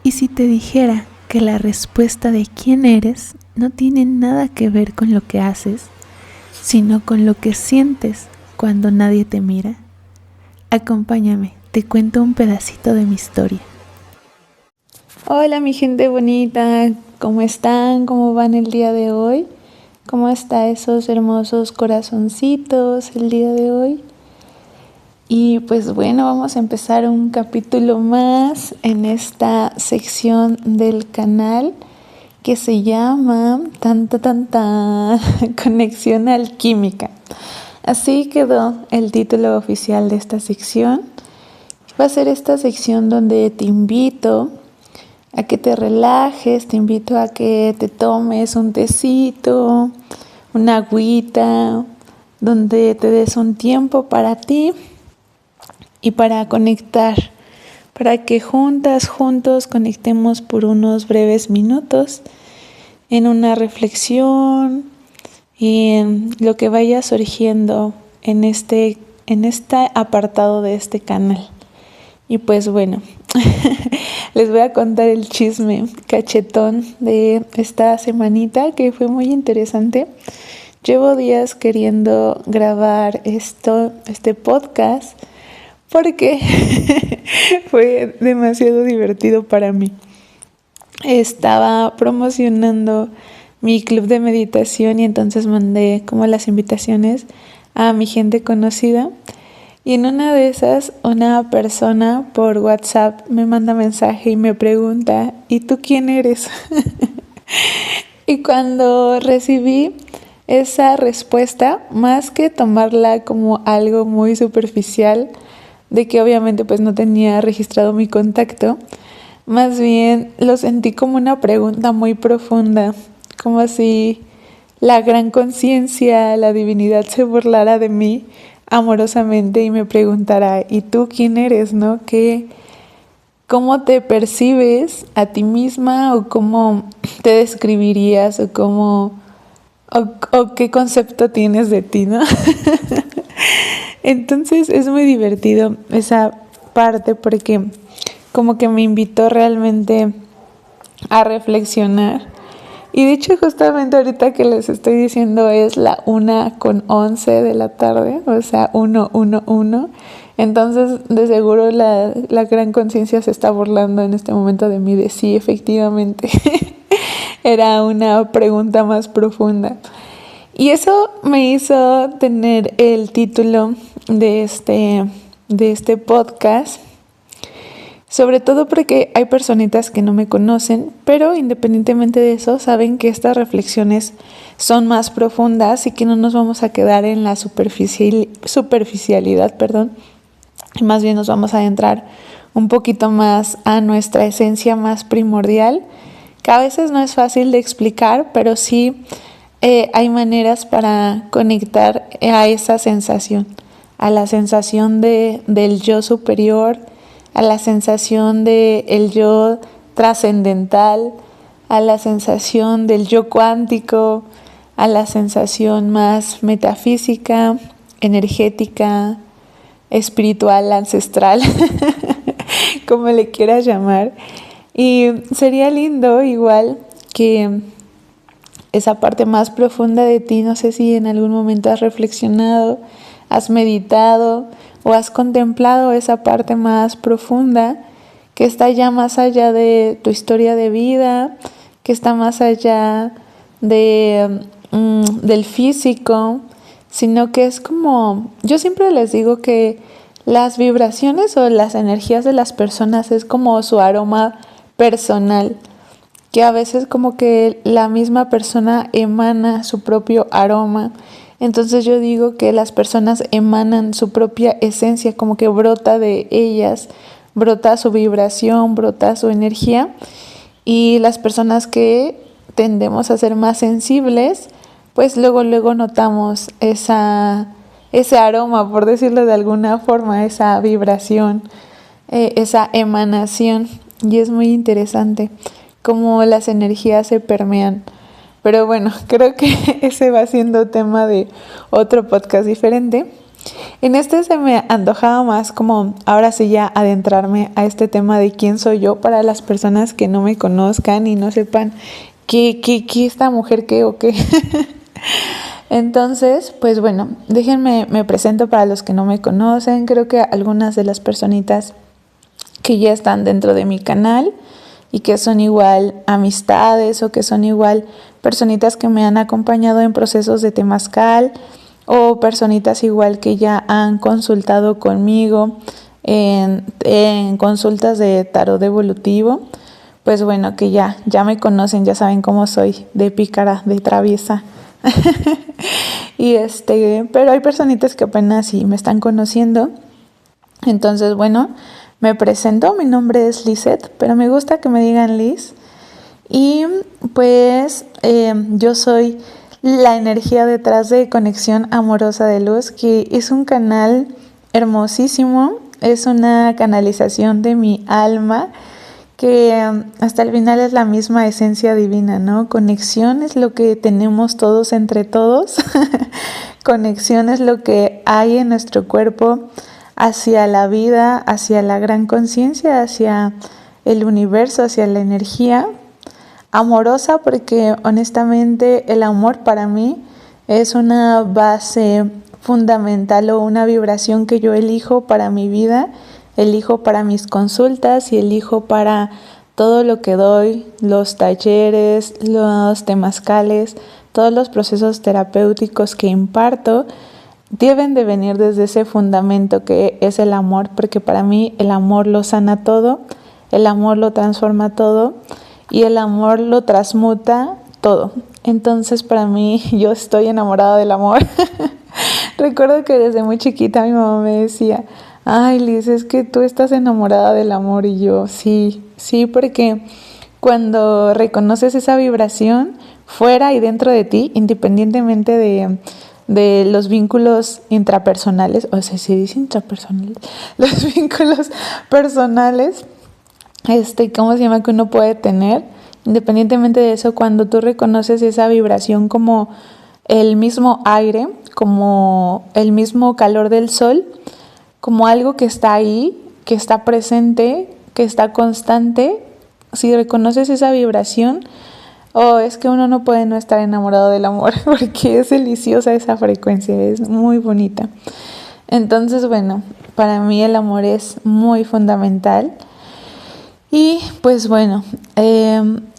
¿Y si te dijera que la respuesta de quién eres no tiene nada que ver con lo que haces, sino con lo que sientes cuando nadie te mira? Acompáñame, te cuento un pedacito de mi historia. Hola mi gente bonita, ¿cómo están? ¿Cómo van el día de hoy? ¿Cómo están esos hermosos corazoncitos el día de hoy? Y pues bueno, vamos a empezar un capítulo más en esta sección del canal que se llama Conexión Alquímica. Así quedó el título oficial de esta sección. Va a ser esta sección donde te invito a que te relajes, te invito a que te tomes un tecito, una agüita, donde te des un tiempo para ti y para conectar, para que juntos conectemos por unos breves minutos en una reflexión y en lo que vaya surgiendo en este apartado de este canal. Y pues bueno, les voy a contar el chisme cachetón de esta semanita que fue muy interesante. Llevo días queriendo grabar este podcast porque fue demasiado divertido para mí. Estaba promocionando mi club de meditación y entonces mandé como las invitaciones a mi gente conocida. Y en una de esas, una persona por WhatsApp me manda mensaje y me pregunta, ¿y tú quién eres? Y cuando recibí esa respuesta, más que tomarla como algo muy superficial, de que obviamente pues no tenía registrado mi contacto, más bien lo sentí como una pregunta muy profunda, como si la gran conciencia, la divinidad se burlara de mí amorosamente y me preguntara, ¿y tú quién eres, no? ¿Cómo te percibes a ti misma o cómo te describirías o qué concepto tienes de ti, ¿no? Entonces es muy divertido esa parte porque como que me invitó realmente a reflexionar. Y de hecho justamente ahorita que les estoy diciendo es la 1:11 de la tarde, o sea 1:11. Entonces de seguro la gran conciencia se está burlando en este momento de mí, de sí, efectivamente. Era una pregunta más profunda. Y eso me hizo tener el título de este podcast, sobre todo porque hay personitas que no me conocen, pero independientemente de eso, saben que estas reflexiones son más profundas y que no nos vamos a quedar en la superficialidad, y más bien nos vamos a adentrar un poquito más a nuestra esencia más primordial, que a veces no es fácil de explicar, pero sí hay maneras para conectar a esa sensación, a la sensación del yo superior, a la sensación del yo trascendental, a la sensación del yo cuántico, a la sensación más metafísica, energética, espiritual, ancestral, como le quieras llamar. Y sería lindo igual que esa parte más profunda de ti, no sé si en algún momento has reflexionado, has meditado o has contemplado esa parte más profunda que está ya más allá de tu historia de vida, que está más allá del físico, sino que es como, yo siempre les digo que las vibraciones o las energías de las personas es como su aroma personal, que a veces como que la misma persona emana su propio aroma. Entonces yo digo que las personas emanan su propia esencia, como que brota de ellas, brota su vibración, brota su energía. Y las personas que tendemos a ser más sensibles, pues luego notamos ese aroma, por decirlo de alguna forma, esa vibración, esa emanación. Y es muy interesante cómo las energías se permean. Pero bueno, creo que ese va siendo tema de otro podcast diferente. En este se me antojaba más como ahora sí ya adentrarme a este tema de quién soy yo para las personas que no me conozcan y no sepan qué esta mujer qué o qué. Entonces, pues bueno, déjenme, me presento para los que no me conocen. Creo que algunas de las personitas que ya están dentro de mi canal y que son igual amistades o que son igual personitas que me han acompañado en procesos de temazcal o personitas igual que ya han consultado conmigo en consultas de tarot evolutivo, pues bueno, que ya me conocen, ya saben cómo soy, de pícara, de traviesa. Y pero hay personitas que apenas sí me están conociendo. Entonces, bueno, me presento, mi nombre es Lizeth, pero me gusta que me digan Liz. Y pues yo soy la energía detrás de Conexión Amorosa de Luz, que es un canal hermosísimo, es una canalización de mi alma, que hasta el final es la misma esencia divina, ¿no? Conexión es lo que tenemos todos entre todos, conexión es lo que hay en nuestro cuerpo hacia la vida, hacia la gran conciencia, hacia el universo, hacia la energía amorosa, porque honestamente el amor para mí es una base fundamental o una vibración que yo elijo para mi vida, elijo para mis consultas y elijo para todo lo que doy, los talleres, los temazcales, todos los procesos terapéuticos que imparto deben de venir desde ese fundamento que es el amor, porque para mí el amor lo sana todo, el amor lo transforma todo y el amor lo transmuta todo. Entonces para mí yo estoy enamorada del amor. Recuerdo que desde muy chiquita mi mamá me decía, ay Liz, es que tú estás enamorada del amor, y yo sí, porque cuando reconoces esa vibración fuera y dentro de ti, independientemente de los vínculos intrapersonales, o sea, se dice intrapersonales, los vínculos personales, ¿cómo se llama? Que uno puede tener, independientemente de eso, cuando tú reconoces esa vibración como el mismo aire, como el mismo calor del sol, como algo que está ahí, que está presente, que está constante, si reconoces esa vibración, es que uno no puede no estar enamorado del amor, porque es deliciosa esa frecuencia, es muy bonita. Entonces, bueno, para mí el amor es muy fundamental. Y pues bueno,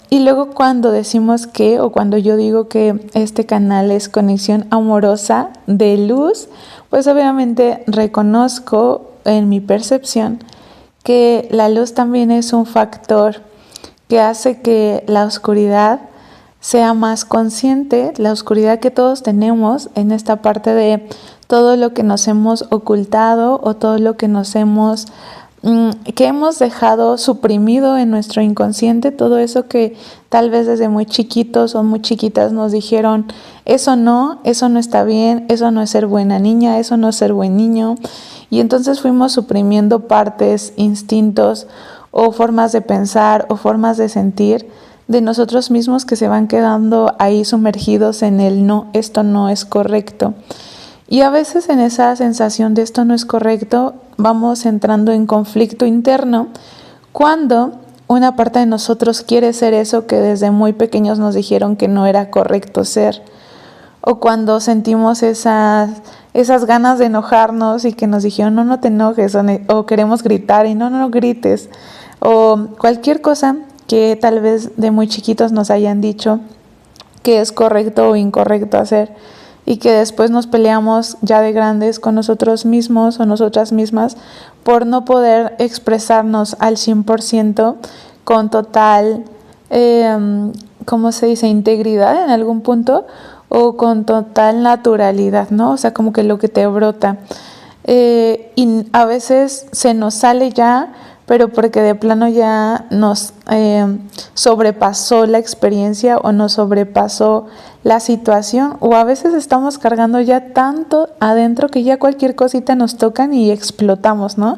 y luego cuando decimos que, o cuando yo digo que este canal es Conexión Amorosa de Luz, pues obviamente reconozco en mi percepción que la luz también es un factor que hace que la oscuridad sea más consciente, la oscuridad que todos tenemos en esta parte de todo lo que nos hemos ocultado o todo lo que nos hemos que hemos dejado suprimido en nuestro inconsciente, todo eso que tal vez desde muy chiquitos o muy chiquitas nos dijeron, eso no está bien, eso no es ser buena niña, eso no es ser buen niño, y entonces fuimos suprimiendo partes, instintos o formas de pensar o formas de sentir de nosotros mismos que se van quedando ahí sumergidos en el no, esto no es correcto. Y a veces en esa sensación de esto no es correcto, vamos entrando en conflicto interno cuando una parte de nosotros quiere ser eso que desde muy pequeños nos dijeron que no era correcto ser. O cuando sentimos esas ganas de enojarnos y que nos dijeron no te enojes, o queremos gritar y no grites. O cualquier cosa que tal vez de muy chiquitos nos hayan dicho que es correcto o incorrecto hacer. Y que después nos peleamos ya de grandes con nosotros mismos o nosotras mismas por no poder expresarnos al 100% con total, ¿cómo se dice? Integridad en algún punto o con total naturalidad, ¿no? O sea, como que lo que te brota. Y a veces se nos sale ya, pero porque de plano ya nos sobrepasó la experiencia o nos sobrepasó la situación, o a veces estamos cargando ya tanto adentro que ya cualquier cosita nos tocan y explotamos, ¿no?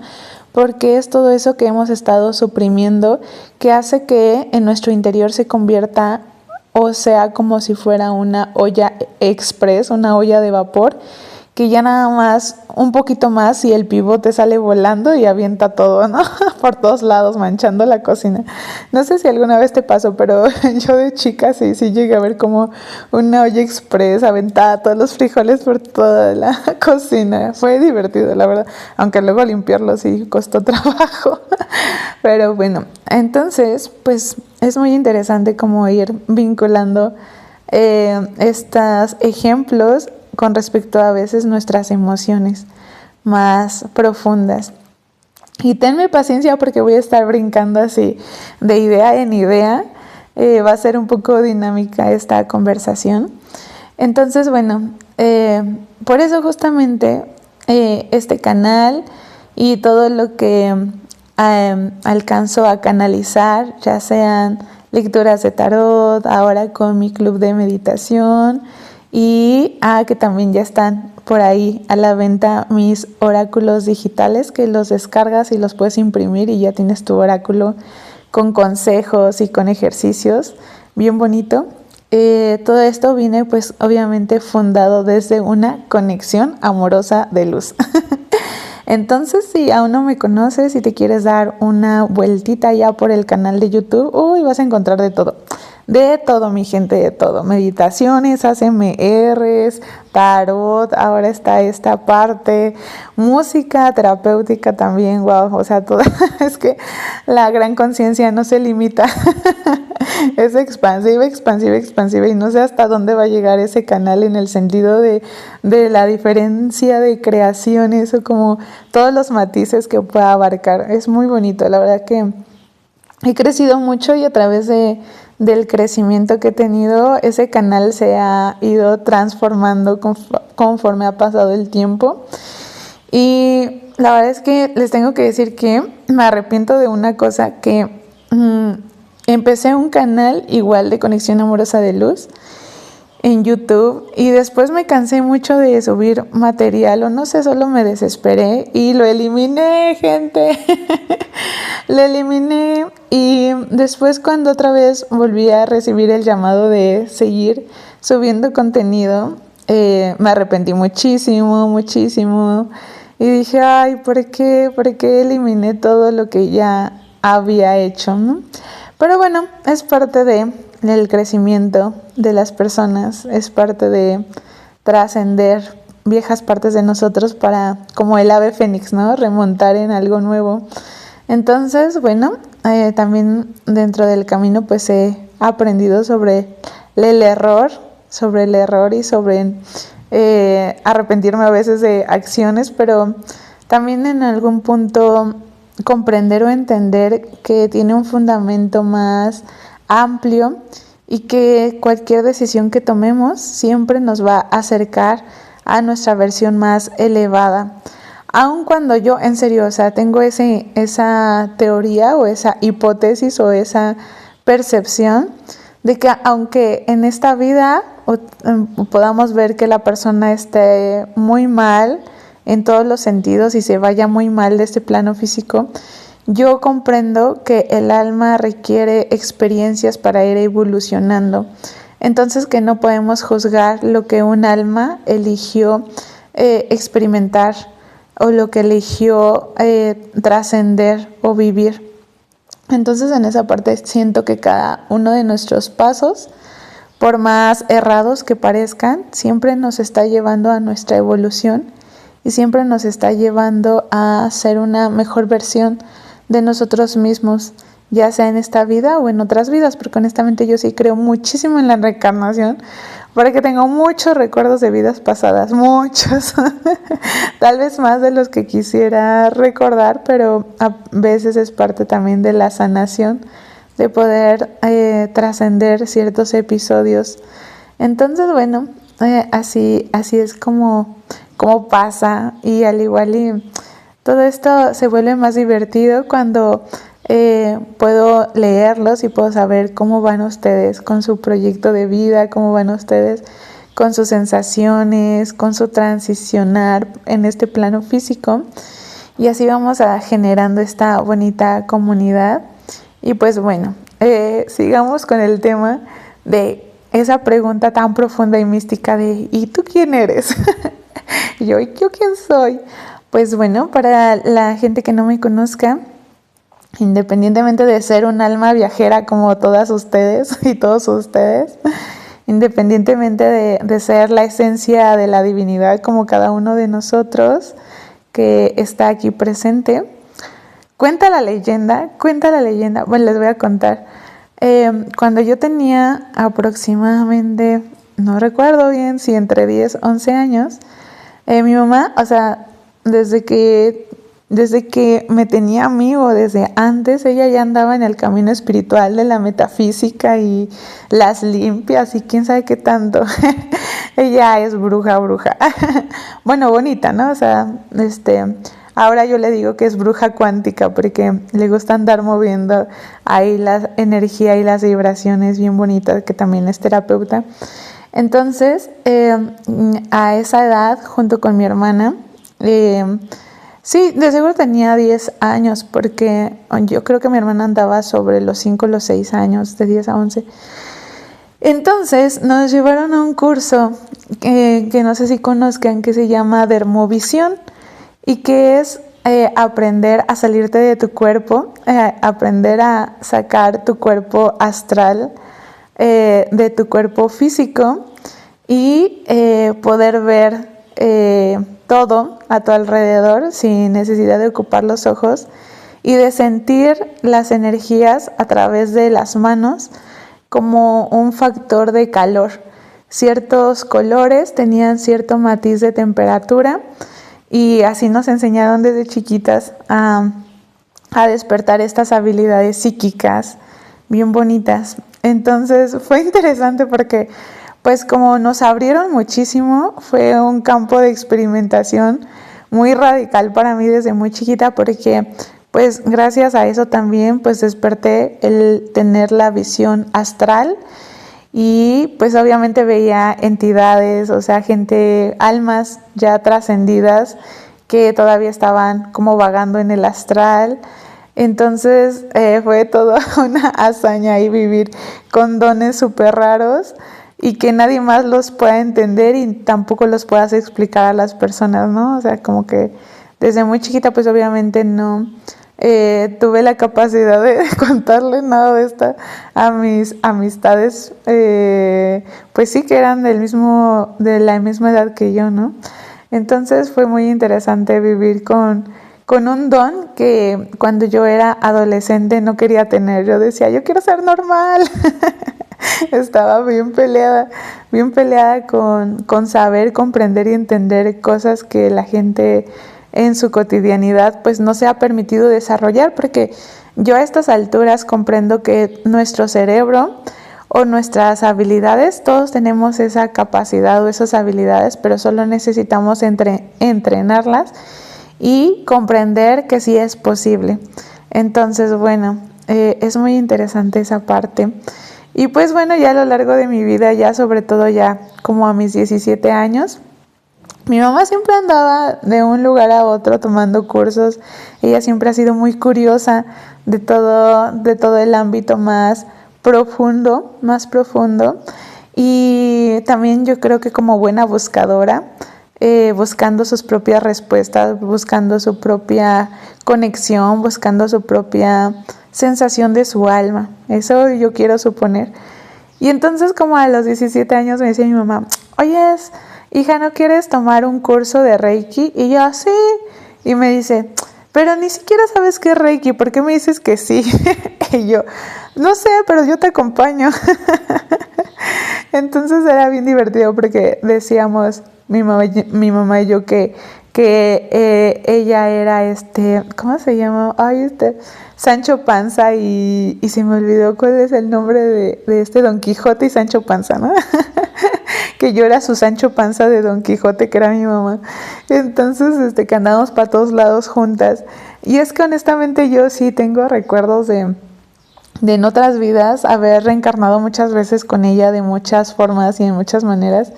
Porque es todo eso que hemos estado suprimiendo que hace que en nuestro interior se convierta o sea como si fuera una olla express, una olla de vapor, que ya nada más un poquito más y el pivote sale volando y avienta todo, ¿no? Por todos lados, manchando la cocina. No sé si alguna vez te pasó, pero yo de chica sí llegué a ver como una olla express aventada todos los frijoles por toda la cocina. Fue divertido, la verdad, aunque luego limpiarlo sí costó trabajo. Pero bueno, entonces pues es muy interesante como ir vinculando estos ejemplos con respecto a veces nuestras emociones más profundas. Y tenme paciencia porque voy a estar brincando así de idea en idea. Va a ser un poco dinámica esta conversación. Entonces, bueno, por eso justamente este canal y todo lo que alcanzo a canalizar, ya sean lecturas de tarot, ahora con mi club de meditación y que también ya están por ahí a la venta mis oráculos digitales que los descargas y los puedes imprimir y ya tienes tu oráculo con consejos y con ejercicios, bien bonito. Todo esto viene pues obviamente fundado desde una conexión amorosa de luz. Entonces, si aún no me conoces y te quieres dar una vueltita ya por el canal de YouTube, vas a encontrar de todo. De todo, mi gente, de todo. Meditaciones, ASMRs, tarot, ahora está esta parte, música terapéutica también, wow, o sea, todo. Es que la gran conciencia no se limita. Es expansiva, expansiva, expansiva y no sé hasta dónde va a llegar ese canal en el sentido de la diferencia de creaciones o como todos los matices que pueda abarcar. Es muy bonito, la verdad que he crecido mucho y a través del crecimiento que he tenido, ese canal se ha ido transformando conforme ha pasado el tiempo. Y la verdad es que les tengo que decir que me arrepiento de una cosa que empecé un canal igual de conexión amorosa de luz en YouTube y después me cansé mucho de subir material o no sé, solo me desesperé y lo eliminé, gente. Lo eliminé y después cuando otra vez volví a recibir el llamado de seguir subiendo contenido, me arrepentí muchísimo, muchísimo y dije, ay, ¿por qué eliminé todo lo que ya había hecho, ¿no? Pero bueno, es parte del crecimiento de las personas, es parte de trascender viejas partes de nosotros para, como el ave fénix, ¿no? Remontar en algo nuevo. Entonces, bueno, también dentro del camino pues he aprendido sobre el error y sobre arrepentirme a veces de acciones, pero también en algún punto comprender o entender que tiene un fundamento más amplio y que cualquier decisión que tomemos siempre nos va a acercar a nuestra versión más elevada. Aun cuando yo, en serio, o sea, tengo esa teoría o esa hipótesis o esa percepción de que aunque en esta vida podamos ver que la persona esté muy mal en todos los sentidos y se vaya muy mal de este plano físico, yo comprendo que el alma requiere experiencias para ir evolucionando. Entonces que no podemos juzgar lo que un alma eligió experimentar o lo que eligió trascender o vivir. Entonces en esa parte siento que cada uno de nuestros pasos, por más errados que parezcan, siempre nos está llevando a nuestra evolución y siempre nos está llevando a ser una mejor versión de nosotros mismos, ya sea en esta vida o en otras vidas, porque honestamente yo sí creo muchísimo en la reencarnación, porque tengo muchos recuerdos de vidas pasadas, muchos, tal vez más de los que quisiera recordar, pero a veces es parte también de la sanación, de poder trascender ciertos episodios. Entonces, bueno, así es como pasa, y al igual y todo esto se vuelve más divertido cuando puedo leerlos y puedo saber cómo van ustedes con su proyecto de vida, cómo van ustedes con sus sensaciones, con su transicionar en este plano físico, y así vamos generando esta bonita comunidad. Y pues bueno, sigamos con el tema de esa pregunta tan profunda y mística de ¿y tú quién eres? Y ¿yo quién soy? Pues bueno, para la gente que no me conozca, independientemente de ser un alma viajera como todas ustedes y todos ustedes, independientemente de ser la esencia de la divinidad como cada uno de nosotros que está aquí presente, cuenta la leyenda, bueno, les voy a contar. Cuando yo tenía aproximadamente, no recuerdo bien si entre 10, 11 años, mi mamá, o sea, desde que me tenía a mí o desde antes, ella ya andaba en el camino espiritual de la metafísica y las limpias y quién sabe qué tanto. Ella es bruja. Bueno, bonita, ¿no? O sea, ahora yo le digo que es bruja cuántica porque le gusta andar moviendo ahí la energía y las vibraciones bien bonitas, que también es terapeuta. Entonces, a esa edad, junto con mi hermana, sí, de seguro tenía 10 años, porque yo creo que mi hermana andaba sobre los 5 o los 6 años, de 10 a 11. Entonces nos llevaron a un curso que no sé si conozcan, que se llama Dermovisión, y que es aprender a salirte de tu cuerpo, aprender a sacar tu cuerpo astral de tu cuerpo físico y poder ver todo a tu alrededor sin necesidad de ocupar los ojos y de sentir las energías a través de las manos como un factor de calor. Ciertos colores tenían cierto matiz de temperatura y así nos enseñaron desde chiquitas a despertar estas habilidades psíquicas bien bonitas. Entonces fue interesante porque pues como nos abrieron muchísimo, fue un campo de experimentación muy radical para mí desde muy chiquita, porque pues gracias a eso también pues desperté el tener la visión astral y pues obviamente veía entidades, o sea, gente, almas ya trascendidas que todavía estaban como vagando en el astral. Entonces fue toda una hazaña ahí vivir con dones súper raros y que nadie más los pueda entender y tampoco los puedas explicar a las personas, ¿no? O sea, como que desde muy chiquita pues obviamente no tuve la capacidad de contarle nada de esto a mis amistades, pues sí que eran de la misma edad que yo, ¿no? Entonces fue muy interesante vivir con un don que cuando yo era adolescente no quería tener. Yo decía, yo quiero ser normal. Estaba bien peleada con saber, comprender y entender cosas que la gente en su cotidianidad pues no se ha permitido desarrollar, porque yo a estas alturas comprendo que nuestro cerebro o nuestras habilidades, todos tenemos esa capacidad o esas habilidades, pero solo necesitamos entrenarlas y comprender que sí es posible. Entonces, bueno, es muy interesante esa parte. Y pues bueno, ya a lo largo de mi vida, ya sobre todo ya como a mis 17 años, mi mamá siempre andaba de un lugar a otro tomando cursos. Ella siempre ha sido muy curiosa de todo el ámbito más profundo. Y también yo creo que como buena buscadora, buscando sus propias respuestas, buscando su propia conexión, buscando su propia sensación de su alma. Eso yo quiero suponer. Y entonces como a los 17 años me decía mi mamá, oye, hija, ¿no quieres tomar un curso de Reiki? Y yo, sí. Y me dice, pero ni siquiera sabes qué es Reiki, ¿por qué me dices que sí? Y yo, no sé, pero yo te acompaño. Entonces era bien divertido porque decíamos, mi mamá y yo, que ella era ¿cómo se llama? Ay, Sancho Panza y se me olvidó cuál es el nombre de Don Quijote y Sancho Panza, ¿no? Que yo era su Sancho Panza de Don Quijote, que era mi mamá. Entonces, que andábamos para todos lados juntas. Y es que honestamente yo sí tengo recuerdos de en otras vidas haber reencarnado muchas veces con ella de muchas formas y de muchas maneras.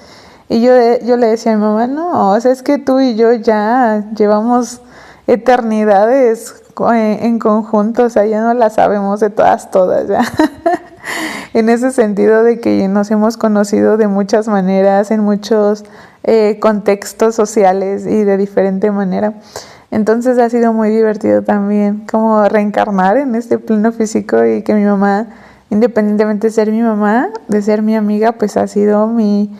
Y yo le decía a mi mamá, no, o sea, es que tú y yo ya llevamos eternidades en conjunto, o sea, ya no las sabemos de todas ya. En ese sentido de que nos hemos conocido de muchas maneras, en muchos contextos sociales y de diferente manera. Entonces ha sido muy divertido también como reencarnar en este plano físico y que mi mamá, independientemente de ser mi mamá, de ser mi amiga, pues ha sido mi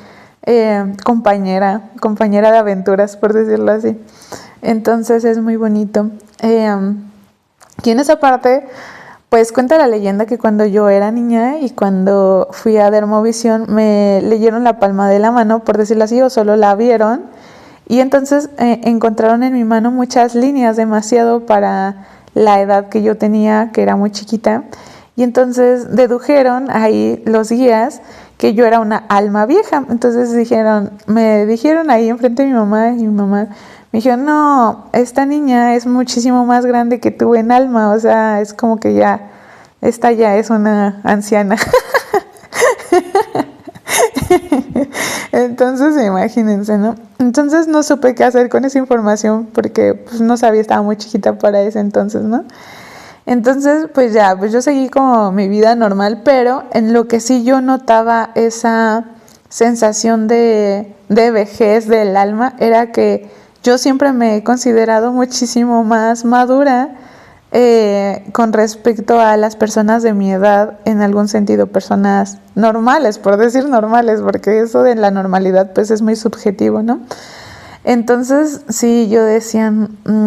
compañera de aventuras, por decirlo así. Entonces es muy bonito. Y en esa parte, pues cuenta la leyenda que cuando yo era niña y cuando fui a Dermovisión me leyeron la palma de la mano, por decirlo así, o solo la vieron. Y entonces encontraron en mi mano muchas líneas, demasiado para la edad que yo tenía, que era muy chiquita. Y entonces dedujeron ahí los guías que yo era una alma vieja. Entonces me dijeron ahí enfrente de mi mamá, y mi mamá me dijo, no, esta niña es muchísimo más grande que tú en alma, o sea, es como que esta ya es una anciana. Entonces, imagínense, ¿no? Entonces no supe qué hacer con esa información porque pues, no sabía, estaba muy chiquita para ese entonces, ¿no? Entonces, pues yo seguí como mi vida normal, pero en lo que sí yo notaba esa sensación de vejez del alma era que yo siempre me he considerado muchísimo más madura con respecto a las personas de mi edad, en algún sentido, personas normales, por decir normales, porque eso de la normalidad pues es muy subjetivo, ¿no? Entonces, sí, yo decía,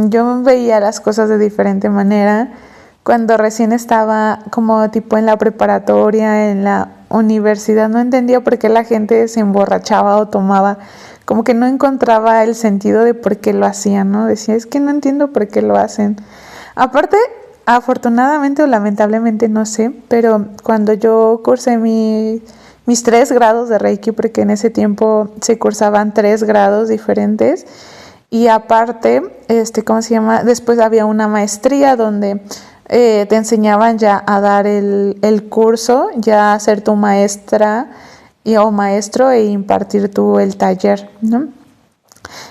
yo veía las cosas de diferente manera. Cuando recién estaba como tipo en la preparatoria, en la universidad, no entendía por qué la gente se emborrachaba o tomaba, como que no encontraba el sentido de por qué lo hacían, ¿no? Decía, es que no entiendo por qué lo hacen. Aparte, afortunadamente o lamentablemente, no sé, pero cuando yo cursé mis 3 grados de Reiki, porque en ese tiempo se cursaban 3 grados diferentes, y aparte, ¿cómo se llama? Después había una maestría donde te enseñaban ya a dar el curso, ya a ser tu maestra o maestro e impartir tú el taller, ¿no?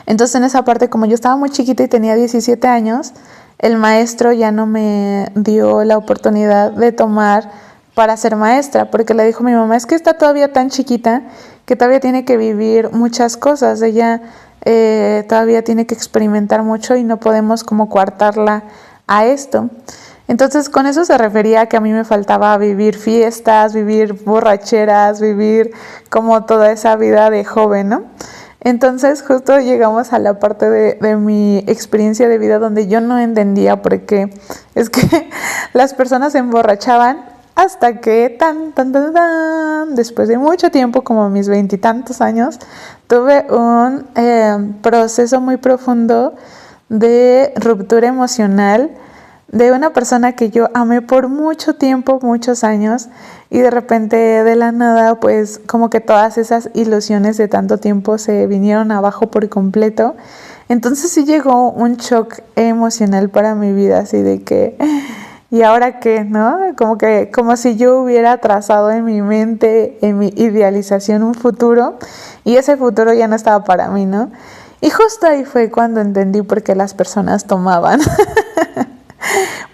Entonces en esa parte, como yo estaba muy chiquita y tenía 17 años, el maestro ya no me dio la oportunidad de tomar para ser maestra, porque le dijo mi mamá, es que está todavía tan chiquita que todavía tiene que vivir muchas cosas, ella todavía tiene que experimentar mucho y no podemos como coartarla a esto. Entonces con eso se refería a que a mí me faltaba vivir fiestas, vivir borracheras, vivir como toda esa vida de joven, ¿no? Entonces justo llegamos a la parte de mi experiencia de vida donde yo no entendía por qué es que las personas se emborrachaban hasta que después de mucho tiempo, como mis 20 y tantos años, tuve un proceso muy profundo de ruptura emocional de una persona que yo amé por mucho tiempo, muchos años, y de repente de la nada pues como que todas esas ilusiones de tanto tiempo se vinieron abajo por completo. Entonces sí llegó un shock emocional para mi vida, así de que ¿y ahora qué? ¿No? Como si yo hubiera trazado en mi mente, en mi idealización, un futuro, y ese futuro ya no estaba para mí, ¿no? Y justo ahí fue cuando entendí por qué las personas tomaban.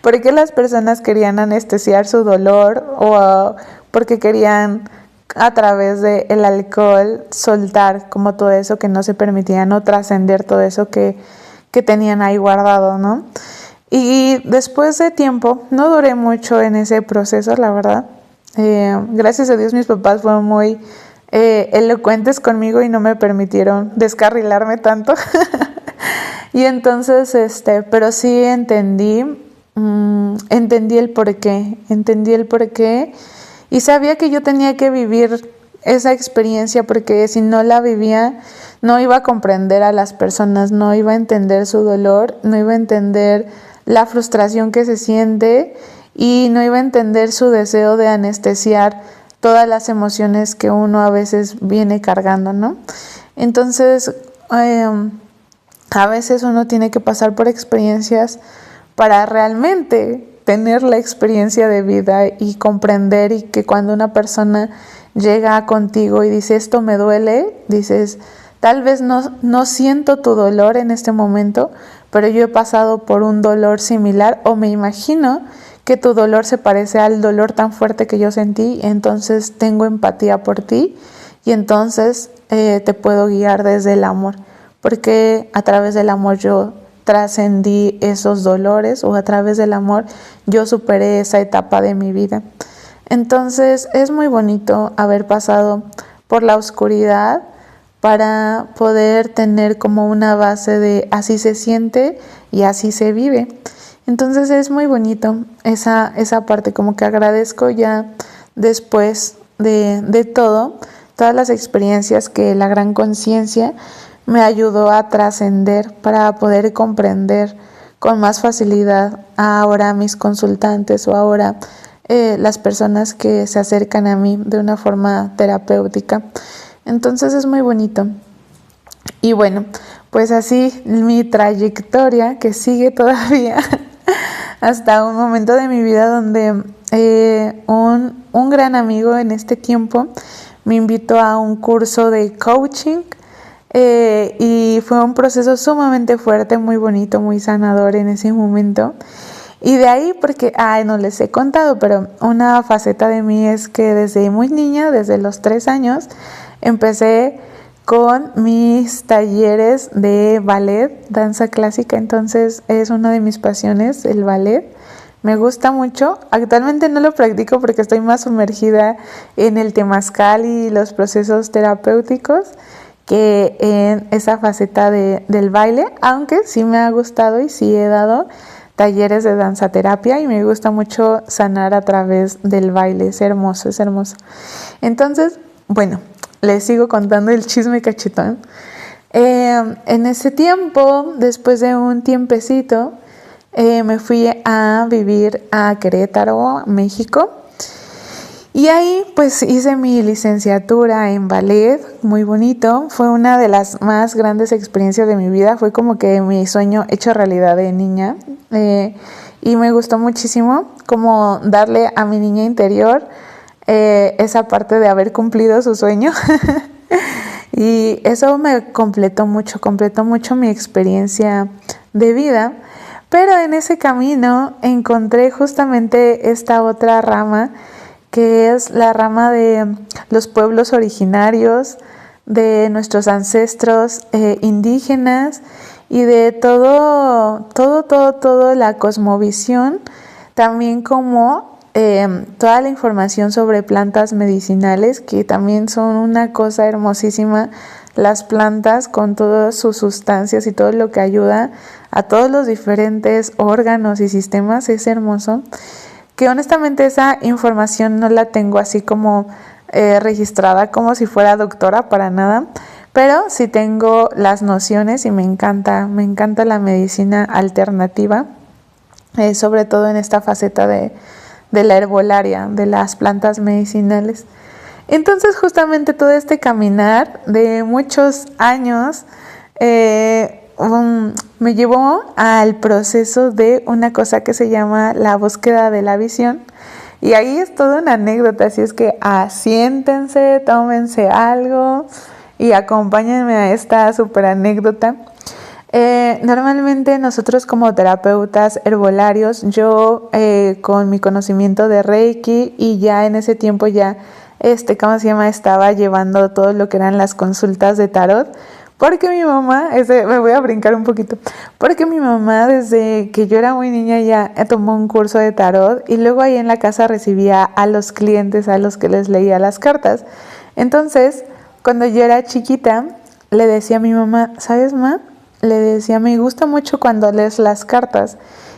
¿Por qué las personas querían anestesiar su dolor o porque querían a través del alcohol soltar como todo eso que no se permitían o trascender todo eso que tenían ahí guardado, ¿no? Y después de tiempo, no duré mucho en ese proceso, la verdad. Gracias a Dios mis papás fueron muy elocuentes conmigo y no me permitieron descarrilarme tanto. Y entonces, pero sí entendí el porqué y sabía que yo tenía que vivir esa experiencia porque si no la vivía no iba a comprender a las personas, no iba a entender su dolor, no iba a entender la frustración que se siente y no iba a entender su deseo de anestesiar todas las emociones que uno a veces viene cargando, ¿no? Entonces, a veces uno tiene que pasar por experiencias para realmente tener la experiencia de vida y comprender, y que cuando una persona llega contigo y dice esto me duele, dices tal vez no siento tu dolor en este momento, pero yo he pasado por un dolor similar o me imagino que tu dolor se parece al dolor tan fuerte que yo sentí, entonces tengo empatía por ti y entonces te puedo guiar desde el amor, porque a través del amor yo trascendí esos dolores, o a través del amor yo superé esa etapa de mi vida. Entonces es muy bonito haber pasado por la oscuridad para poder tener como una base de así se siente y así se vive. Entonces es muy bonito esa parte, como que agradezco ya después de todas las experiencias que la gran conciencia me ayudó a trascender para poder comprender con más facilidad ahora a mis consultantes, o ahora las personas que se acercan a mí de una forma terapéutica. Entonces es muy bonito. Y bueno, pues así mi trayectoria, que sigue todavía hasta un momento de mi vida donde un gran amigo en este tiempo me invitó a un curso de coaching, y fue un proceso sumamente fuerte, muy bonito, muy sanador en ese momento. Y de ahí, porque, no les he contado, pero una faceta de mí es que desde muy niña, desde los 3 años, empecé con mis talleres de ballet, danza clásica. Entonces es una de mis pasiones, el ballet. Me gusta mucho. Actualmente no lo practico porque estoy más sumergida en el temazcal y los procesos terapéuticos que en esa faceta del baile, aunque sí me ha gustado y sí he dado talleres de danza terapia y me gusta mucho sanar a través del baile. Es hermoso, es hermoso. Entonces, bueno, les sigo contando el chisme cachetón. En ese tiempo, después de un tiempecito, me fui a vivir a Querétaro, México. Y ahí pues hice mi licenciatura en ballet, muy bonito. Fue una de las más grandes experiencias de mi vida. Fue como que mi sueño hecho realidad de niña. Y me gustó muchísimo como darle a mi niña interior esa parte de haber cumplido su sueño. Y eso me completó mucho mi experiencia de vida. Pero en ese camino encontré justamente esta otra rama, que es la rama de los pueblos originarios, de nuestros ancestros indígenas, y de toda la cosmovisión, también como toda la información sobre plantas medicinales, que también son una cosa hermosísima. Las plantas con todas sus sustancias y todo lo que ayuda a todos los diferentes órganos y sistemas es hermoso. Que honestamente esa información no la tengo así como registrada como si fuera doctora, para nada, pero sí tengo las nociones y me encanta la medicina alternativa, sobre todo en esta faceta de la herbolaria, de las plantas medicinales. Entonces justamente todo este caminar de muchos años me llevó al proceso de una cosa que se llama la búsqueda de la visión. Y ahí es toda una anécdota, así es que siéntense, tómense algo y acompáñenme a esta súper anécdota. Normalmente nosotros como terapeutas herbolarios, yo con mi conocimiento de Reiki, y ya en ese tiempo ya, estaba llevando todo lo que eran las consultas de tarot. Porque mi mamá, me voy a brincar un poquito, porque mi mamá desde que yo era muy niña ya tomó un curso de tarot, y luego ahí en la casa recibía a los clientes a los que les leía las cartas. Entonces, cuando yo era chiquita, le decía a mi mamá, ¿sabes, ma? Le decía, me gusta mucho cuando lees las cartas.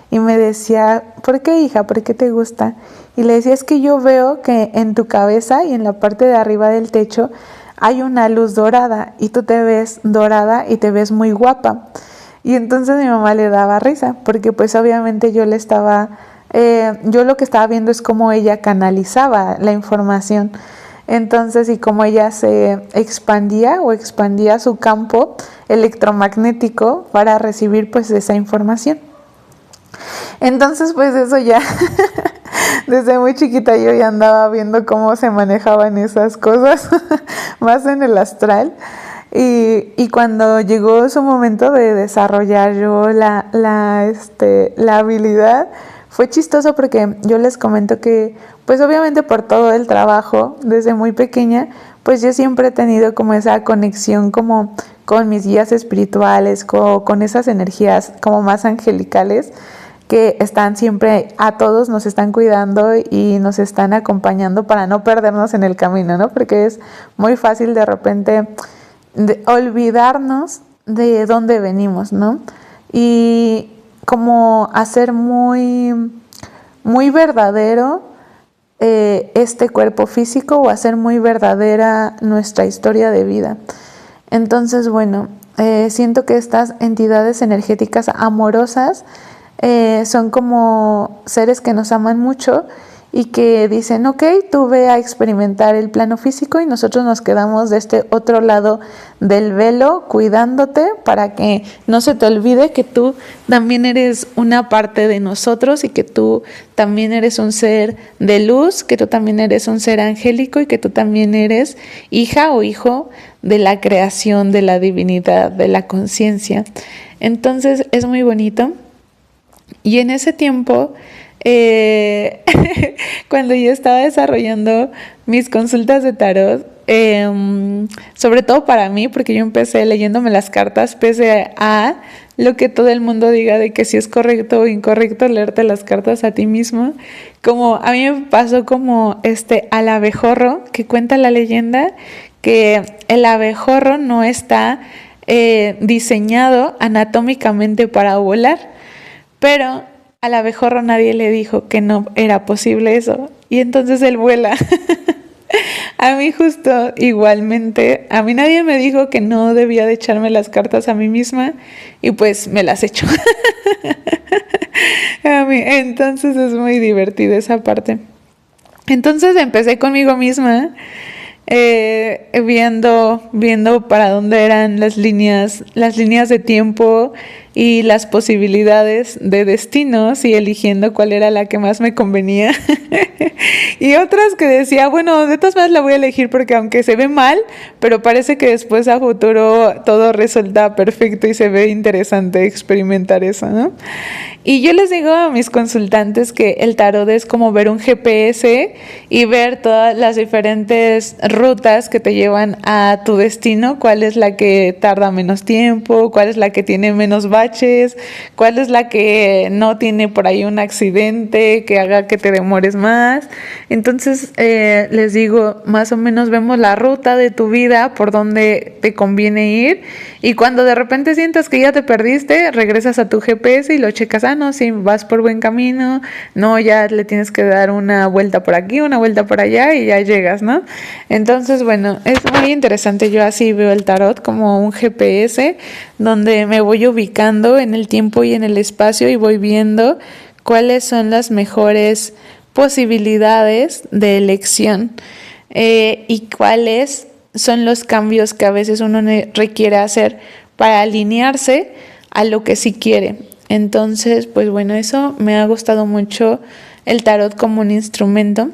Y me decía, ¿por qué, hija? ¿Por qué te gusta? Y le decía, es que yo veo que en tu cabeza y en la parte de arriba del techo hay una luz dorada, y tú te ves dorada y te ves muy guapa. Y entonces mi mamá le daba risa, porque pues obviamente yo lo que estaba viendo es cómo ella canalizaba la información. Entonces, y cómo ella se expandía su campo electromagnético para recibir pues esa información. Entonces, pues eso ya, desde muy chiquita yo ya andaba viendo cómo se manejaban esas cosas, más en el astral. Y cuando llegó su momento de desarrollar yo la habilidad, fue chistoso porque yo les comento que, pues obviamente por todo el trabajo, desde muy pequeña, pues yo siempre he tenido como esa conexión como con mis guías espirituales, con esas energías como más angelicales que están siempre, a todos nos están cuidando y nos están acompañando para no perdernos en el camino, ¿no? Porque es muy fácil de repente olvidarnos de dónde venimos, ¿no? Y como hacer muy, muy verdadero este cuerpo físico o hacer muy verdadera nuestra historia de vida. Entonces, bueno, siento que estas entidades energéticas amorosas son como seres que nos aman mucho y que dicen, ok, tú ve a experimentar el plano físico y nosotros nos quedamos de este otro lado del velo cuidándote para que no se te olvide que tú también eres una parte de nosotros y que tú también eres un ser de luz, que tú también eres un ser angélico y que tú también eres hija o hijo de la creación, de la divinidad, de la conciencia. Entonces es muy bonito. Y en ese tiempo, cuando yo estaba desarrollando mis consultas de tarot, sobre todo para mí, porque yo empecé leyéndome las cartas, pese a lo que todo el mundo diga de que si es correcto o incorrecto leerte las cartas a ti mismo, como a mí me pasó como al abejorro, que cuenta la leyenda que el abejorro no está diseñado anatómicamente para volar. Pero al abejorro nadie le dijo que no era posible eso. Y entonces él vuela. A mí justo igualmente, a mí nadie me dijo que no debía de echarme las cartas a mí misma y pues me las echo. Entonces es muy divertida esa parte. Entonces empecé conmigo misma. Viendo para dónde eran las líneas de tiempo y las posibilidades de destinos y eligiendo cuál era la que más me convenía. Y otras que decía, bueno, de todas maneras la voy a elegir porque aunque se ve mal, pero parece que después a futuro todo resulta perfecto y se ve interesante experimentar eso, ¿no? Y yo les digo a mis consultantes que el tarot es como ver un GPS y ver todas las diferentes rutas que te llevan a tu destino, cuál es la que tarda menos tiempo, cuál es la que tiene menos baches, cuál es la que no tiene por ahí un accidente que haga que te demores más. Entonces les digo, más o menos vemos la ruta de tu vida por donde te conviene ir y cuando de repente sientas que ya te perdiste, regresas a tu GPS y lo checas, no, sí, vas por buen camino, no, ya le tienes que dar una vuelta por aquí, una vuelta por allá y ya llegas, ¿no? Entonces, bueno, es muy interesante, yo así veo el tarot como un GPS donde me voy ubicando en el tiempo y en el espacio y voy viendo cuáles son las mejores posibilidades de elección y cuáles son los cambios que a veces uno requiere hacer para alinearse a lo que sí quiere. Entonces, pues bueno, eso me ha gustado mucho el tarot como un instrumento.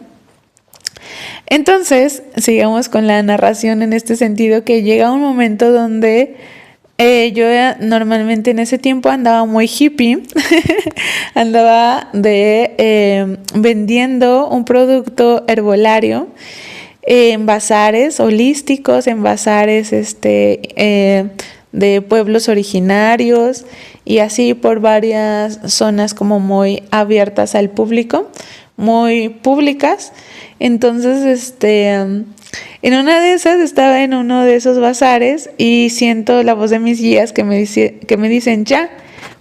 Entonces, sigamos con la narración en este sentido, que llega un momento donde yo normalmente en ese tiempo andaba muy hippie, andaba vendiendo un producto herbolario en bazares holísticos, en bazares de pueblos originarios y así por varias zonas como muy abiertas al público, muy públicas. Entonces, en una de esas estaba en uno de esos bazares y siento la voz de mis guías que me dicen, ya,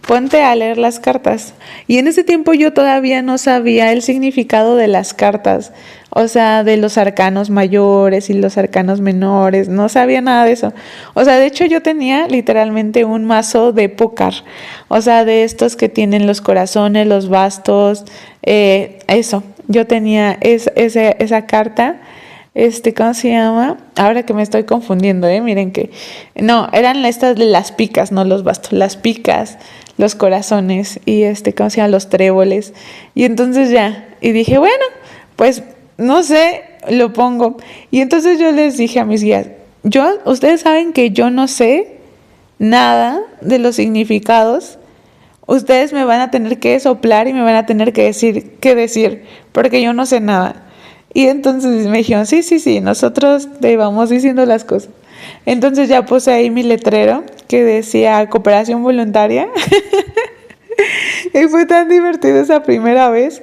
ponte a leer las cartas. Y en ese tiempo yo todavía no sabía el significado de las cartas, o sea, de los arcanos mayores y los arcanos menores, no sabía nada de eso. O sea, de hecho yo tenía literalmente un mazo de póker, o sea, de estos que tienen los corazones, los bastos, eso. Yo tenía esa carta, ¿cómo se llama? Ahora que me estoy confundiendo, miren que, no, eran estas de las picas, no los bastos, las picas, los corazones y ¿cómo se llama? Los tréboles. Y entonces ya, y dije, bueno, pues no sé, lo pongo. Y entonces yo les dije a mis guías, ustedes saben que yo no sé nada de los significados. Ustedes me van a tener que soplar y me van a tener que decir qué decir, porque yo no sé nada. Y entonces me dijeron, sí, sí, sí, nosotros te vamos diciendo las cosas. Entonces ya puse ahí mi letrero que decía cooperación voluntaria. Y fue tan divertido esa primera vez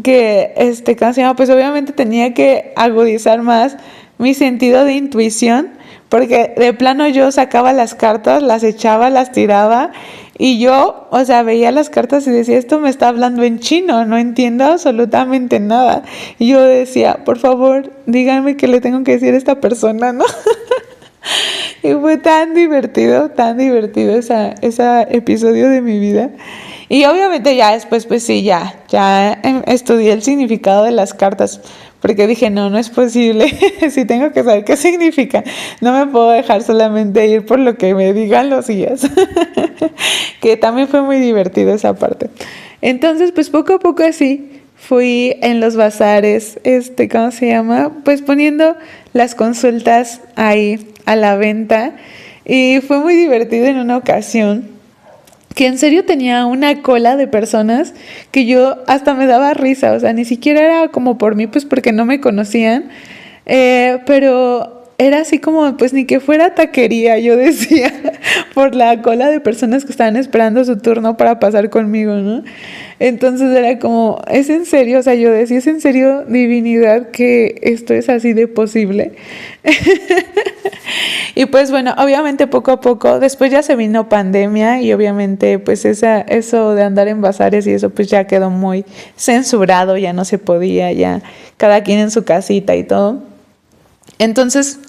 que, ¿cómo se llama? Pues obviamente tenía que agudizar más mi sentido de intuición, porque de plano yo sacaba las cartas, las echaba, las tiraba, y yo, o sea, veía las cartas y decía, esto me está hablando en chino, no entiendo absolutamente nada. Y yo decía, por favor, díganme qué le tengo que decir a esta persona, ¿no? Y fue tan divertido ese episodio de mi vida. Y obviamente ya después, pues sí, ya estudié el significado de las cartas, porque dije, no es posible, sí tengo que saber qué significa, no me puedo dejar solamente ir por lo que me digan los guías, que también fue muy divertido esa parte. Entonces, pues poco a poco así fui en los bazares, ¿cómo se llama? Pues poniendo las consultas ahí a la venta, y fue muy divertido en una ocasión que en serio tenía una cola de personas que yo hasta me daba risa, o sea, ni siquiera era como por mí, pues porque no me conocían, pero era así como, pues ni que fuera taquería, yo decía, por la cola de personas que estaban esperando su turno para pasar conmigo, ¿no? Entonces era como, ¿es en serio? O sea, yo decía, ¿es en serio, divinidad, que esto es así de posible? Y pues bueno, obviamente poco a poco, después ya se vino pandemia y obviamente pues eso de andar en bazares y eso pues ya quedó muy censurado, ya no se podía, ya cada quien en su casita y todo. Entonces,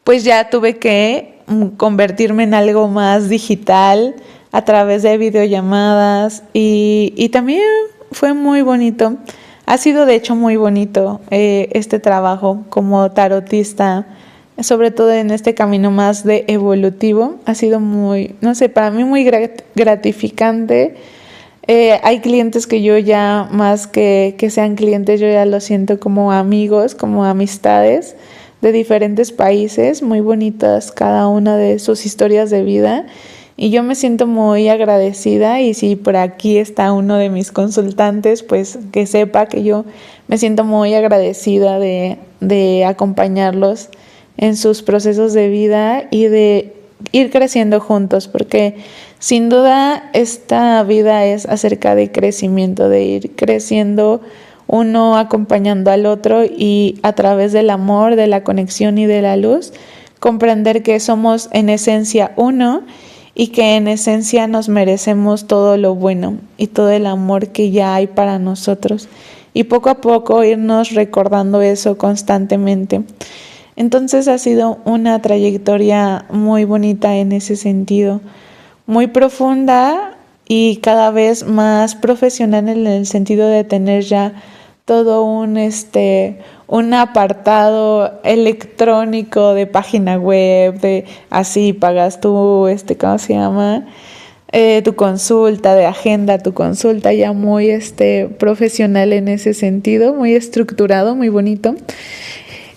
pues ya tuve que convertirme en algo más digital a través de videollamadas y también fue muy bonito. Ha sido de hecho muy bonito este trabajo como tarotista, sobre todo en este camino más de evolutivo. Ha sido muy, no sé, para mí muy gratificante. Hay clientes que yo ya, más que sean clientes, yo ya los siento como amigos, como amistades de diferentes países, muy bonitas cada una de sus historias de vida. Y yo me siento muy agradecida, y si por aquí está uno de mis consultantes, pues que sepa que yo me siento muy agradecida de acompañarlos en sus procesos de vida y de ir creciendo juntos, porque sin duda esta vida es acerca de crecimiento, de ir creciendo uno acompañando al otro y a través del amor, de la conexión y de la luz, comprender que somos en esencia uno y que en esencia nos merecemos todo lo bueno y todo el amor que ya hay para nosotros, y poco a poco irnos recordando eso constantemente. Entonces ha sido una trayectoria muy bonita en ese sentido, muy profunda y cada vez más profesional en el sentido de tener ya todo un apartado electrónico de página web, de así pagas tú, ¿cómo se llama? Tu consulta, de agenda tu consulta, ya muy profesional en ese sentido, muy estructurado, muy bonito.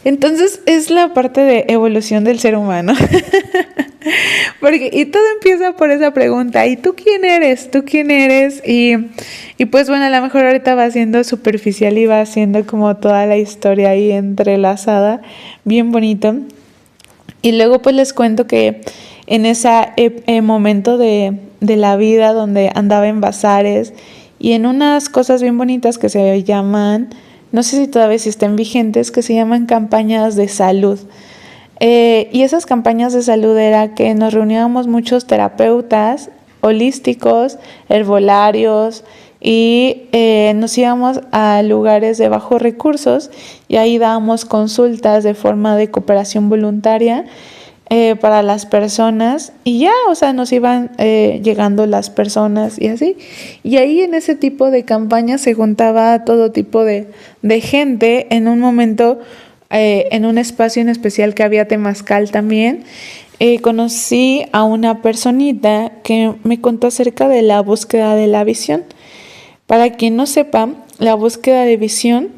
Entonces es la parte de evolución del ser humano. Y todo empieza por esa pregunta, ¿y tú quién eres? ¿Tú quién eres? Y pues bueno, a lo mejor ahorita va siendo superficial y va siendo como toda la historia ahí entrelazada, bien bonito. Y luego pues les cuento que en ese momento de la vida donde andaba en bazares y en unas cosas bien bonitas que se llaman, no sé si todavía estén vigentes, que se llaman campañas de salud. Y esas campañas de salud era que nos reuníamos muchos terapeutas holísticos, herbolarios, y nos íbamos a lugares de bajos recursos y ahí dábamos consultas de forma de cooperación voluntaria para las personas, y ya, o sea, nos iban llegando las personas y así. Y ahí en ese tipo de campañas se juntaba todo tipo de gente en un momento. En un espacio en especial que había temazcal también, conocí a una personita que me contó acerca de la búsqueda de la visión. Para quien no sepa, la búsqueda de visión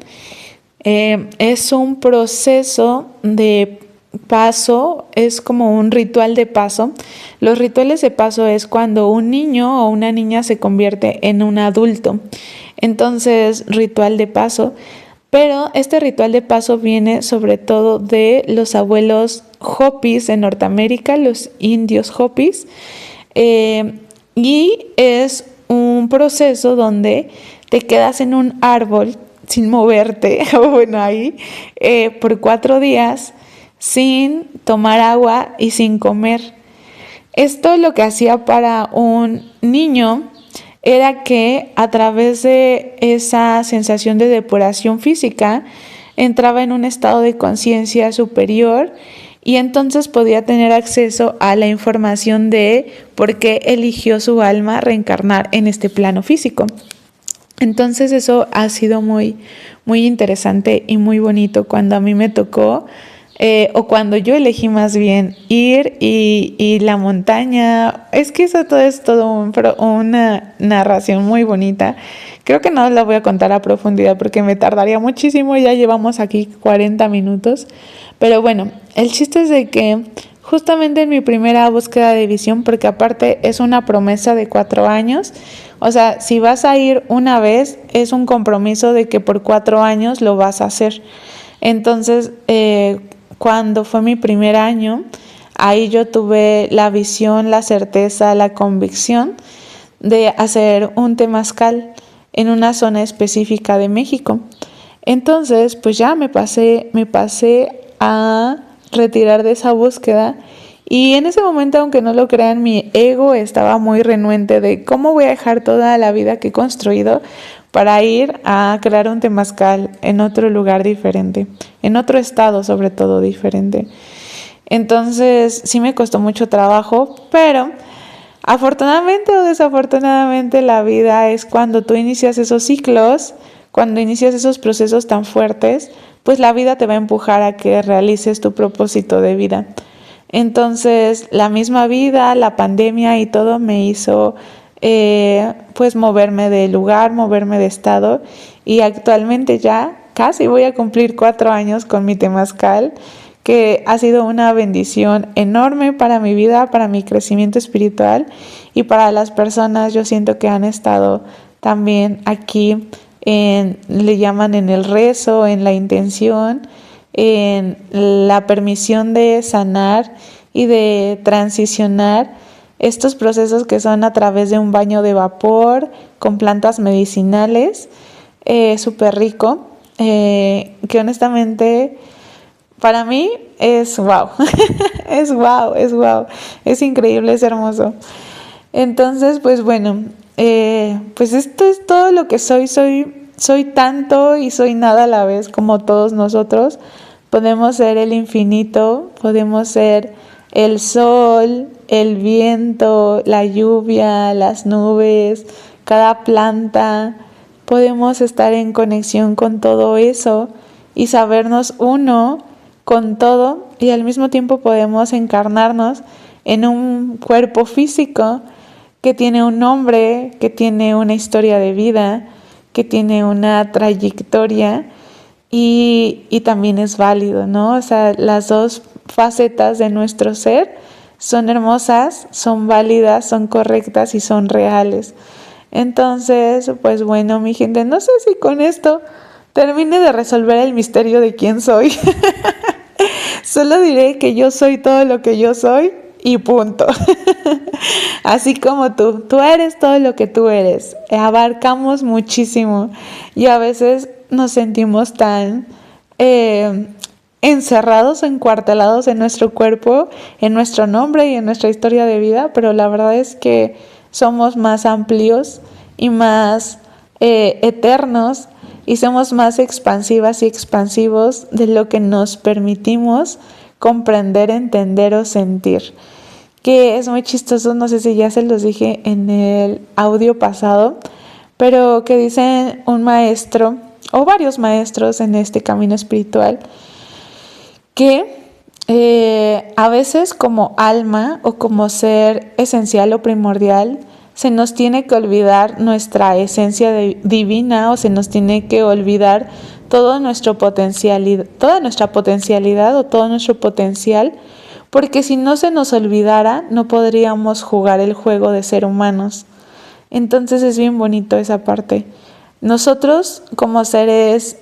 es un proceso de paso, es como un ritual de paso. Los rituales de paso es cuando un niño o una niña se convierte en un adulto. Entonces, ritual de paso Pero este ritual de paso viene sobre todo de los abuelos Hopis en Norteamérica, los indios Hopis, y es un proceso donde te quedas en un árbol sin moverte, bueno, ahí, por 4 días, sin tomar agua y sin comer. Esto lo que hacía para un niño era que a través de esa sensación de depuración física entraba en un estado de conciencia superior y entonces podía tener acceso a la información de por qué eligió su alma reencarnar en este plano físico. Entonces eso ha sido muy, muy interesante y muy bonito cuando a mí me tocó, o cuando yo elegí más bien ir y la montaña. Es que eso todo es todo una narración muy bonita. Creo que no la voy a contar a profundidad porque me tardaría muchísimo, ya llevamos aquí 40 minutos. Pero bueno, el chiste es de que justamente en mi primera búsqueda de visión, porque aparte es una promesa de 4 años, o sea, si vas a ir una vez, es un compromiso de que por 4 años lo vas a hacer. Entonces, cuando fue mi primer año, ahí yo tuve la visión, la certeza, la convicción de hacer un temazcal en una zona específica de México. Entonces, pues ya me pasé a retirar de esa búsqueda y en ese momento, aunque no lo crean, mi ego estaba muy renuente de cómo voy a dejar toda la vida que he construido para ir a crear un temazcal en otro lugar diferente, en otro estado sobre todo diferente. Entonces sí me costó mucho trabajo, pero afortunadamente o desafortunadamente la vida es cuando tú inicias esos ciclos, cuando inicias esos procesos tan fuertes, pues la vida te va a empujar a que realices tu propósito de vida. Entonces la misma vida, la pandemia y todo me hizo pues moverme de lugar, moverme de estado y actualmente ya casi voy a cumplir 4 años con mi temazcal, que ha sido una bendición enorme para mi vida, para mi crecimiento espiritual y para las personas. Yo siento que han estado también aquí, le llaman en el rezo, en la intención, en la permisión de sanar y de transicionar estos procesos que son a través de un baño de vapor con plantas medicinales, súper rico, que honestamente para mí es wow, es wow, es increíble, es hermoso. Entonces, pues bueno, pues esto es todo lo que soy tanto y soy nada a la vez como todos nosotros. Podemos ser el infinito, podemos ser el sol, el viento, la lluvia, las nubes, cada planta. Podemos estar en conexión con todo eso y sabernos uno con todo, y al mismo tiempo podemos encarnarnos en un cuerpo físico que tiene un nombre, que tiene una historia de vida, que tiene una trayectoria y también es válido, ¿no? O sea, las dos facetas de nuestro ser son hermosas, son válidas, son correctas y son reales. Entonces, pues bueno, mi gente, no sé si con esto termine de resolver el misterio de quién soy. Solo diré que yo soy todo lo que yo soy y punto. Así como tú eres todo lo que tú eres. Abarcamos muchísimo y a veces nos sentimos tan encerrados o encuartelados en nuestro cuerpo, en nuestro nombre y en nuestra historia de vida, pero la verdad es que somos más amplios y más eternos y somos más expansivas y expansivos de lo que nos permitimos comprender, entender o sentir. Que es muy chistoso, no sé si ya se los dije en el audio pasado, pero que dice un maestro o varios maestros en este camino espiritual que a veces como alma o como ser esencial o primordial se nos tiene que olvidar nuestra esencia divina o se nos tiene que olvidar toda nuestra potencialidad o todo nuestro potencial, porque si no se nos olvidara no podríamos jugar el juego de ser humanos. Entonces es bien bonito esa parte. Nosotros como seres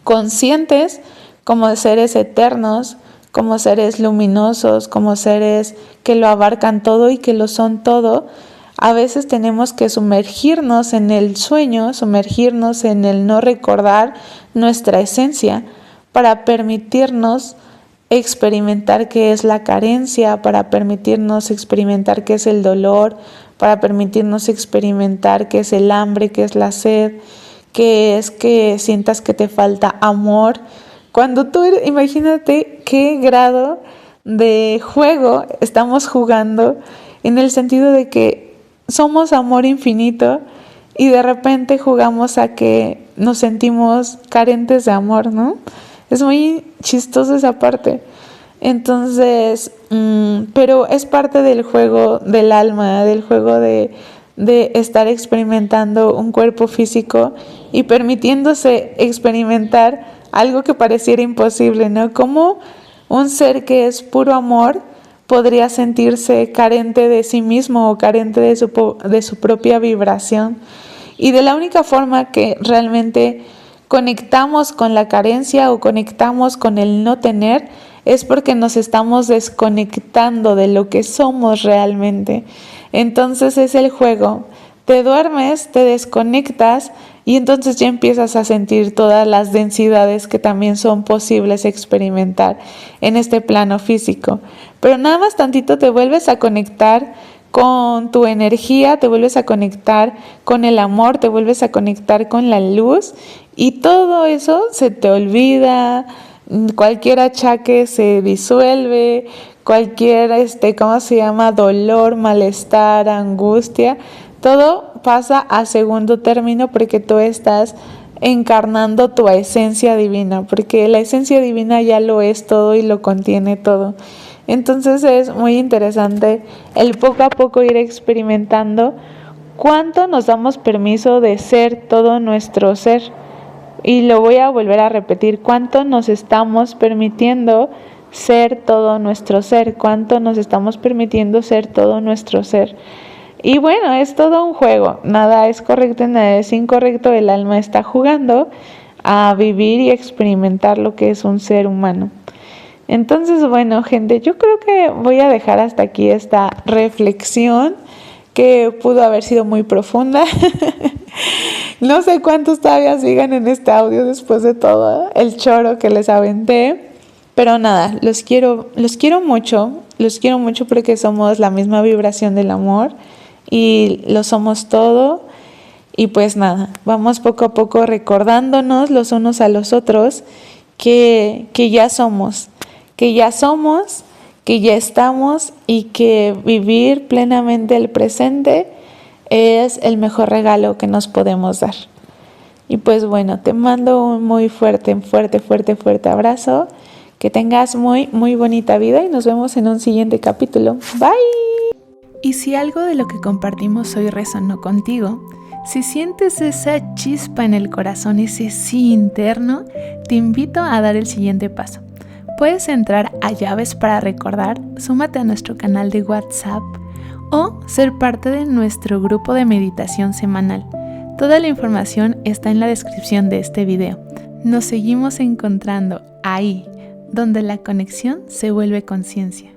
conscientes, como seres eternos, como seres luminosos, como seres que lo abarcan todo y que lo son todo, a veces tenemos que sumergirnos en el sueño, sumergirnos en el no recordar nuestra esencia para permitirnos experimentar qué es la carencia, para permitirnos experimentar qué es el dolor, para permitirnos experimentar qué es el hambre, qué es la sed, qué es que sientas que te falta amor. Cuando imagínate qué grado de juego estamos jugando, en el sentido de que somos amor infinito y de repente jugamos a que nos sentimos carentes de amor, ¿no? Es muy chistoso esa parte. Entonces, pero es parte del juego del alma, del juego de estar experimentando un cuerpo físico y permitiéndose experimentar algo que pareciera imposible, ¿no? Como un ser que es puro amor podría sentirse carente de sí mismo o carente de su propia vibración. Y de la única forma que realmente conectamos con la carencia o conectamos con el no tener es porque nos estamos desconectando de lo que somos realmente. Entonces es el juego. Te duermes, te desconectas y entonces ya empiezas a sentir todas las densidades que también son posibles experimentar en este plano físico. Pero nada más tantito te vuelves a conectar con tu energía, te vuelves a conectar con el amor, te vuelves a conectar con la luz y todo eso se te olvida, cualquier achaque se disuelve, cualquier, ¿cómo se llama? Dolor, malestar, angustia, todo pasa a segundo término porque tú estás encarnando tu esencia divina, porque la esencia divina ya lo es todo y lo contiene todo. Entonces es muy interesante el poco a poco ir experimentando cuánto nos damos permiso de ser todo nuestro ser. Y lo voy a volver a repetir, cuánto nos estamos permitiendo ser todo nuestro ser, cuánto nos estamos permitiendo ser todo nuestro ser. Y bueno, es todo un juego, nada es correcto, nada es incorrecto, el alma está jugando a vivir y experimentar lo que es un ser humano. Entonces, bueno, gente, yo creo que voy a dejar hasta aquí esta reflexión que pudo haber sido muy profunda. No sé cuántos todavía sigan en este audio después de todo el choro que les aventé, pero nada, los quiero mucho porque somos la misma vibración del amor y lo somos todo. Y pues nada, vamos poco a poco recordándonos los unos a los otros que ya somos, que ya estamos y que vivir plenamente el presente es el mejor regalo que nos podemos dar. Y pues bueno, te mando un muy fuerte abrazo, que tengas muy bonita vida y nos vemos en un siguiente capítulo. Bye. Y si algo de lo que compartimos hoy resonó contigo, si sientes esa chispa en el corazón, ese sí interno, te invito a dar el siguiente paso. Puedes entrar a Llaves para Recordar, súmate a nuestro canal de WhatsApp o ser parte de nuestro grupo de meditación semanal. Toda la información está en la descripción de este video. Nos seguimos encontrando ahí, donde la conexión se vuelve conciencia.